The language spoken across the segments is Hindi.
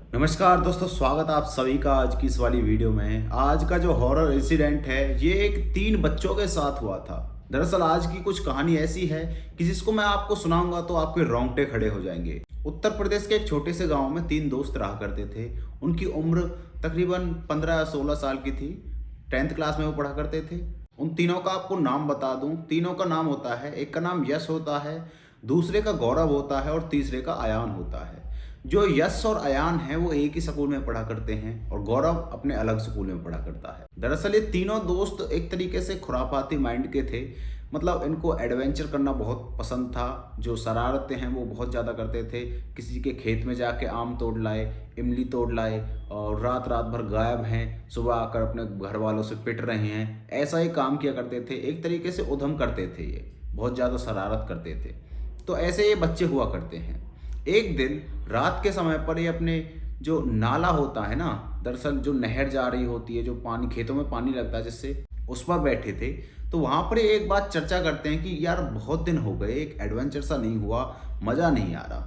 नमस्कार दोस्तों, स्वागत है आप सभी का आज की इस वाली वीडियो में। आज का जो हॉरर इंसिडेंट है ये एक 3 बच्चों के साथ हुआ था। दरअसल आज की कुछ कहानी ऐसी है कि जिसको मैं आपको सुनाऊंगा तो आपके रोंगटे खड़े हो जाएंगे। उत्तर प्रदेश के एक छोटे से गांव में 3 दोस्त रहा करते थे। उनकी उम्र तकरीबन 15 या 16 साल की थी। 10th क्लास में वो पढ़ा करते थे। उन तीनों का आपको नाम बता दूं, तीनों का नाम होता है, एक का नाम यश होता है, दूसरे का गौरव होता है और तीसरे का अयान होता है। जो यश और अयान है वो एक ही स्कूल में पढ़ा करते हैं और गौरव अपने अलग स्कूल में पढ़ा करता है। दरअसल ये तीनों दोस्त एक तरीके से खुरापाती माइंड के थे। मतलब इनको एडवेंचर करना बहुत पसंद था। जो शरारतें हैं वो बहुत ज़्यादा करते थे। किसी के खेत में जाके आम तोड़ लाए, इमली तोड़ लाए और रात रात भर गायब हैं, सुबह आकर अपने घर वालों से पिट रहे हैं, ऐसा ही काम किया करते थे। एक तरीके से उधम करते थे, ये बहुत ज़्यादा शरारत करते थे। तो ऐसे ये बच्चे हुआ करते हैं। एक दिन रात के समय पर ये अपने जो नाला होता है ना, दरअसल जो नहर जा रही होती है, जो पानी खेतों में पानी लगता है जिससे, उस पर बैठे थे। तो वहाँ पर ये एक बात चर्चा करते हैं कि यार बहुत दिन हो गए, एक एडवेंचर सा नहीं हुआ, मज़ा नहीं आ रहा।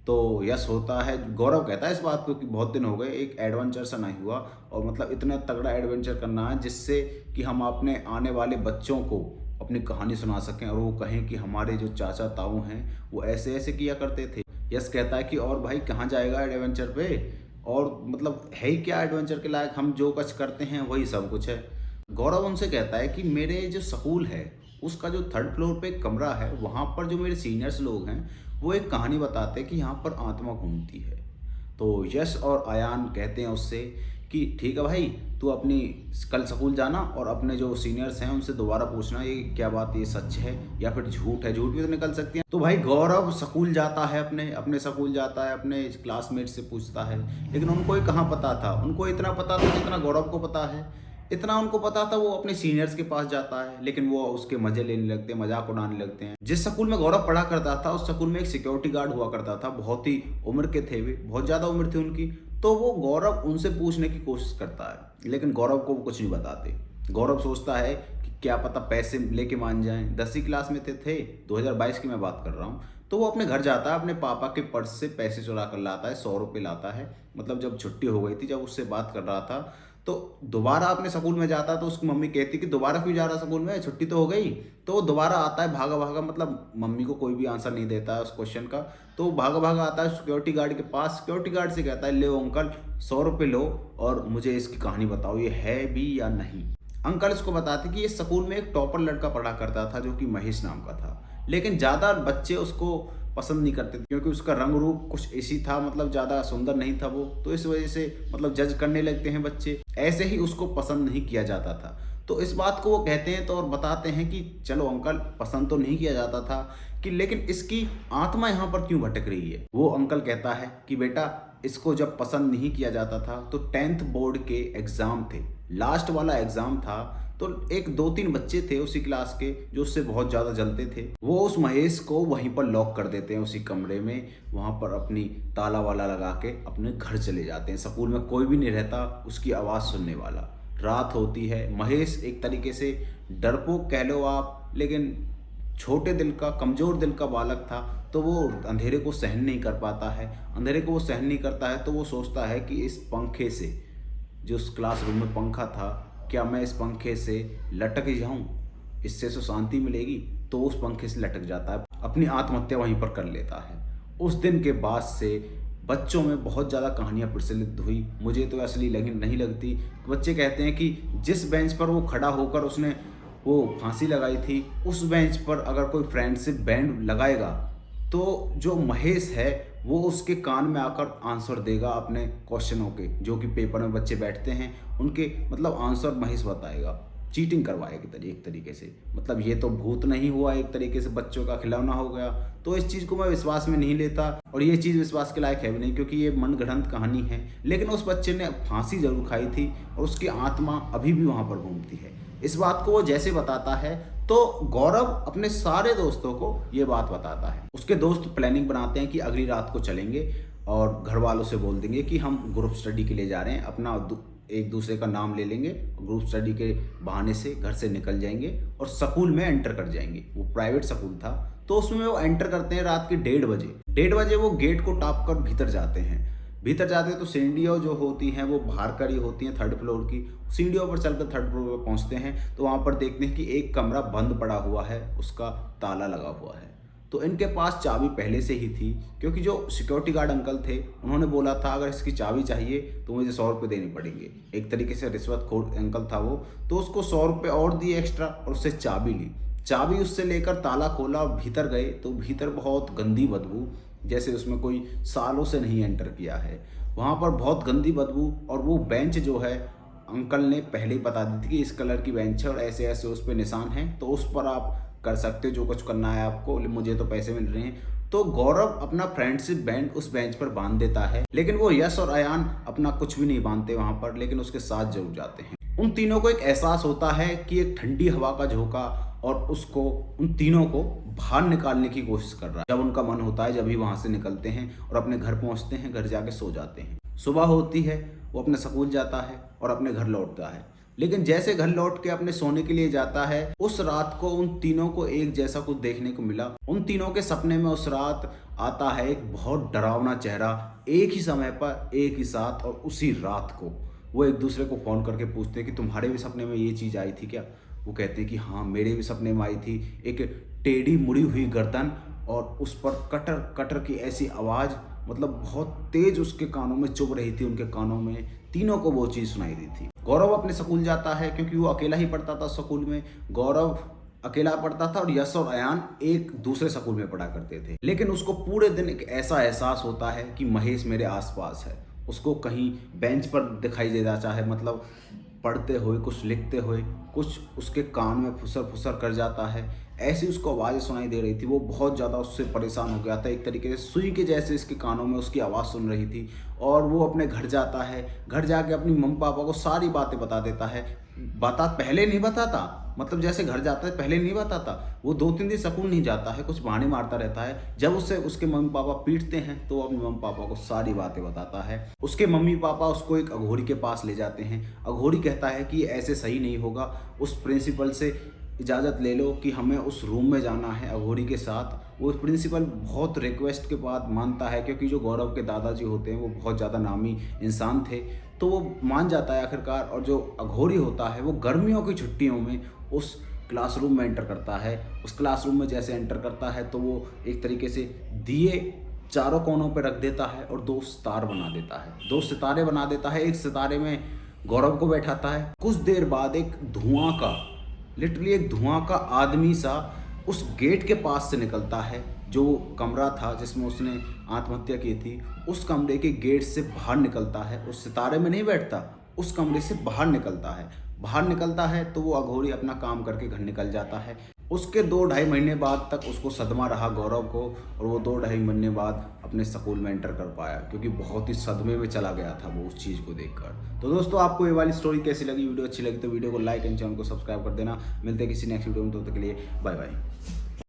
तो यश होता है, गौरव कहता है इस बात को कि बहुत दिन हो गए, एक एडवेंचर सा नहीं हुआ और मतलब इतना तगड़ा एडवेंचर करना है जिससे कि हम अपने आने वाले बच्चों को अपनी कहानी सुना सकें और वो कहें कि हमारे जो चाचा ताऊ हैं वो ऐसे ऐसे किया करते थे। यस कहता है कि और भाई कहाँ जाएगा एडवेंचर पे, और मतलब है ही क्या एडवेंचर के लायक, हम जो कुछ करते हैं वही सब कुछ है। गौरव उनसे कहता है कि मेरे जो स्कूल है उसका जो 3rd फ्लोर पे एक कमरा है, वहाँ पर जो मेरे सीनियर्स लोग हैं वो एक कहानी बताते हैं कि यहाँ पर आत्मा घूमती है। तो यश और अयान कहते हैं उससे कि ठीक है भाई, तू अपनी कल स्कूल जाना और अपने जो सीनियर्स हैं उनसे दोबारा पूछना ये क्या बात, ये सच है या फिर झूठ है। झूठ भी तो निकल सकती है। तो भाई गौरव स्कूल जाता है, अपने अपने स्कूल जाता है, अपने क्लासमेट से पूछता है, लेकिन उनको ही कहाँ पता था। उनको इतना पता था जितना गौरव को पता है। इतना उनको पता था, वो अपने सीनियर्स के पास जाता है, लेकिन वो उसके मजे लेने लगते हैं, मजाक उड़ाने लगते हैं। जिस स्कूल में गौरव पढ़ा करता था उस स्कूल में एक सिक्योरिटी गार्ड हुआ करता था। बहुत ही उम्र के थे वे, बहुत ज़्यादा उम्र थी उनकी। तो वो गौरव उनसे पूछने की कोशिश करता है, लेकिन गौरव को वो कुछ नहीं बताते। गौरव सोचता है कि क्या पता पैसे लेके मान जाएं। 10वीं क्लास में थे 2022 की मैं बात कर रहा हूँ। तो वो अपने घर जाता है, अपने पापा के पर्स से पैसे चुरा कर लाता है, 100 रुपये लाता है। मतलब जब छुट्टी हो गई थी, जब उससे बात कर रहा था, तो दोबारा अपने स्कूल में जाता तो उसकी मम्मी कहती कि दोबारा क्यों जा रहा स्कूल में, छुट्टी तो हो गई। तो वो दोबारा आता है भागा भागा, मतलब मम्मी को कोई भी आंसर नहीं देता है उस क्वेश्चन का। तो वो भागा भागा आता है सिक्योरिटी गार्ड के पास। सिक्योरिटी गार्ड से कहता है ले अंकल 100 रुपये लो और मुझे इसकी कहानी बताओ, ये है भी या नहीं। अंकल इसको बताते कि ये स्कूल में एक टॉपर लड़का पढ़ा करता था जो कि महेश नाम का था, लेकिन ज़्यादा बच्चे उसको पसंद नहीं करते थे क्योंकि उसका रंग रूप कुछ ऐसी था, मतलब ज़्यादा सुंदर नहीं था वो। तो इस वजह से मतलब जज करने लगते हैं बच्चे, ऐसे ही उसको पसंद नहीं किया जाता था। तो इस बात को वो कहते हैं तो और बताते हैं कि चलो अंकल, पसंद तो नहीं किया जाता था कि लेकिन इसकी आत्मा यहाँ पर क्यों भटक रही है। वो अंकल कहता है कि बेटा, इसको जब पसंद नहीं किया जाता था तो 10th बोर्ड के एग्ज़ाम थे, लास्ट वाला एग्ज़ाम था। तो एक 2-3 बच्चे थे उसी क्लास के जो उससे बहुत ज़्यादा जलते थे। वो उस महेश को वहीं पर लॉक कर देते हैं उसी कमरे में, वहाँ पर अपनी ताला वाला लगा के अपने घर चले जाते हैं। स्कूल में कोई भी नहीं रहता उसकी आवाज़ सुनने वाला। रात होती है। महेश एक तरीके से डरपोक कह लो आप, लेकिन छोटे दिल का, कमज़ोर दिल का बालक था। तो वो अंधेरे को सहन नहीं कर पाता है। अंधेरे को वो सहन नहीं करता है तो वो सोचता है कि इस पंखे से, जो उस क्लासरूम में पंखा था, क्या मैं इस पंखे से लटक जाऊं, इससे तो शांति मिलेगी। तो उस पंखे से लटक जाता है, अपनी आत्महत्या वहीं पर कर लेता है। उस दिन के बाद से बच्चों में बहुत ज़्यादा कहानियाँ प्रचलित हुई। मुझे तो असली नहीं लगती। बच्चे कहते हैं कि जिस बेंच पर वो खड़ा होकर उसने वो फांसी लगाई थी, उस बेंच पर अगर कोई फ्रेंडशिप बैंड लगाएगा तो जो महेश है वो उसके कान में आकर आंसर देगा अपने क्वेश्चनों के, जो कि पेपर में बच्चे बैठते हैं उनके मतलब आंसर महेश बताएगा। चीटिंग करवाएगी एक तरीके से। मतलब ये तो भूत नहीं हुआ, एक तरीके से बच्चों का खिलौना हो गया। तो इस चीज़ को मैं विश्वास में नहीं लेता और ये चीज़ विश्वास के लायक है भी नहीं, क्योंकि ये मनगढ़ंत कहानी है। लेकिन उस बच्चे ने फांसी जरूर खाई थी और उसकी आत्मा अभी भी वहाँ पर घूमती है। इस बात को वो जैसे बताता है तो गौरव अपने सारे दोस्तों को ये बात बताता है। उसके दोस्त प्लानिंग बनाते हैं कि अगली रात को चलेंगे और घर वालों से बोल देंगे कि हम ग्रुप स्टडी के लिए जा रहे हैं, अपना एक दूसरे का नाम ले लेंगे, ग्रुप स्टडी के बहाने से घर से निकल जाएंगे और स्कूल में एंटर कर जाएंगे। वो प्राइवेट स्कूल था तो उसमें वो एंटर करते हैं रात के 1:30 बजे। 1:30 बजे वो गेट को टाप कर भीतर जाते हैं। भीतर जाते हैं तो सीढ़ियों जो होती हैं वो बाहर करी होती हैं, थर्ड फ्लोर की। सीढ़ियों पर चलकर थर्ड फ्लोर पर पहुंचते हैं तो वहाँ पर देखते हैं कि एक कमरा बंद पड़ा हुआ है, उसका ताला लगा हुआ है। तो इनके पास चाबी पहले से ही थी, क्योंकि जो सिक्योरिटी गार्ड अंकल थे उन्होंने बोला था अगर इसकी चाबी चाहिए तो मुझे 100 रुपये देने पड़ेंगे। एक तरीके से रिश्वतखोर अंकल था वो, तो उसको 100 रुपये और दिए एक्स्ट्रा और उससे चाबी ली। चाबी उससे लेकर ताला खोला और भीतर गए तो भीतर बहुत गंदी बदबू, जैसे उसमें कोई सालों से नहीं एंटर किया है। वहाँ पर बहुत गंदी बदबू, और वो बेंच जो है अंकल ने पहले ही बता दी थी कि इस कलर की बेंच है और ऐसे ऐसे उस पर निशान हैं, तो उस पर आप कर सकते हो जो कुछ करना है आपको, मुझे तो पैसे मिल रहे हैं। तो गौरव अपना फ्रेंडशिप बैंड उस बेंच पर बांध देता है, लेकिन वो यश और अयान अपना कुछ भी नहीं बांधते वहाँ पर, लेकिन उसके साथ जरूर जाते हैं। उन तीनों को एक एहसास होता है कि एक ठंडी हवा का झोंका और उसको उन तीनों को बाहर निकालने की कोशिश कर रहा है। जब उनका मन होता है जब ही वहाँ से निकलते हैं और अपने घर पहुँचते हैं, घर जाके सो जाते हैं। सुबह होती है, वो अपने स्कूल जाता है और अपने घर लौटता है, लेकिन जैसे घर लौट के अपने सोने के लिए जाता है, उस रात को उन तीनों को एक जैसा कुछ देखने को मिला। उन तीनों के सपने में उस रात आता है एक बहुत डरावना चेहरा, एक ही समय पर एक ही साथ, और उसी रात को वो एक दूसरे को फ़ोन करके पूछते हैं कि तुम्हारे भी सपने में ये चीज़ आई थी क्या? वो कहते हैं कि हाँ मेरे भी सपने में आई थी, एक टेढ़ी मुड़ी हुई गर्दन और उस पर कटर कटर की ऐसी आवाज़, मतलब बहुत तेज उसके कानों में चुभ रही थी, उनके कानों में। तीनों को वो चीज़ सुनाई दी थी। गौरव अपने स्कूल जाता है क्योंकि वो अकेला ही पढ़ता था स्कूल में। गौरव अकेला पढ़ता था और यश और अयान एक दूसरे स्कूल में पढ़ा करते थे, लेकिन उसको पूरे दिन एक ऐसा एहसास होता है कि महेश मेरे आसपास है। उसको कहीं बेंच पर दिखाई दे जाता है, मतलब पढ़ते हुए, कुछ लिखते हुए, कुछ उसके कान में फुसर फुसर कर जाता है। ऐसी उसको आवाज़ें सुनाई दे रही थी। वो बहुत ज़्यादा उससे परेशान हो गया था, एक तरीके से सुई के जैसे इसके कानों में उसकी आवाज़ सुन रही थी। और वो अपने घर जाता है, घर जाके अपनी मम्मी पापा को सारी बातें बता देता है। पहले नहीं बताता, मतलब जैसे घर जाता है पहले नहीं बताता, वो 2-3 दिन स्कूल नहीं जाता है, कुछ बहाने मारता रहता है। जब उससे उसके मम्मी पापा पीटते हैं तो वो अपने मम्मी पापा को सारी बातें बताता है। उसके मम्मी पापा उसको एक अघोरी के पास ले जाते हैं। अघोरी कहता है कि ऐसे सही नहीं होगा, उस प्रिंसिपल से इजाज़त ले लो कि हमें उस रूम में जाना है अघोरी के साथ। वो प्रिंसिपल बहुत रिक्वेस्ट के बाद मानता है, क्योंकि जो गौरव के दादाजी होते हैं वो बहुत ज़्यादा नामी इंसान थे, तो वो मान जाता है आखिरकार। और जो अघोरी होता है वो गर्मियों की छुट्टियों में उस क्लासरूम में एंटर करता है। उस क्लासरूम में जैसे एंटर करता है तो वो एक तरीके से दिए चारों कोनों पर रख देता है और 2 स्टार बना देता है, 2 सितारे बना देता है। एक सितारे में गौरव को बैठाता है। कुछ देर बाद एक धुआं का, लिटरली एक धुआं का आदमी सा उस गेट के पास से निकलता है। जो कमरा था जिसमें उसने आत्महत्या की थी, उस कमरे के गेट से बाहर निकलता है। उस सितारे में नहीं बैठता, उस कमरे से बाहर निकलता है। बाहर निकलता है तो वो अघोरी अपना काम करके घर निकल जाता है। उसके 2-2.5 महीने बाद तक उसको सदमा रहा गौरव को, और वो 2-2.5 महीने बाद अपने स्कूल में एंटर कर पाया, क्योंकि बहुत ही सदमे में चला गया था वो उस चीज़ को देखकर। तो दोस्तों आपको ये वाली स्टोरी कैसी लगी? वीडियो अच्छी लगी तो वीडियो को लाइक एंड चैनल को सब्सक्राइब कर देना। मिलते हैं किसी नेक्स्ट वीडियो में, तब तक के लिए बाय बाय।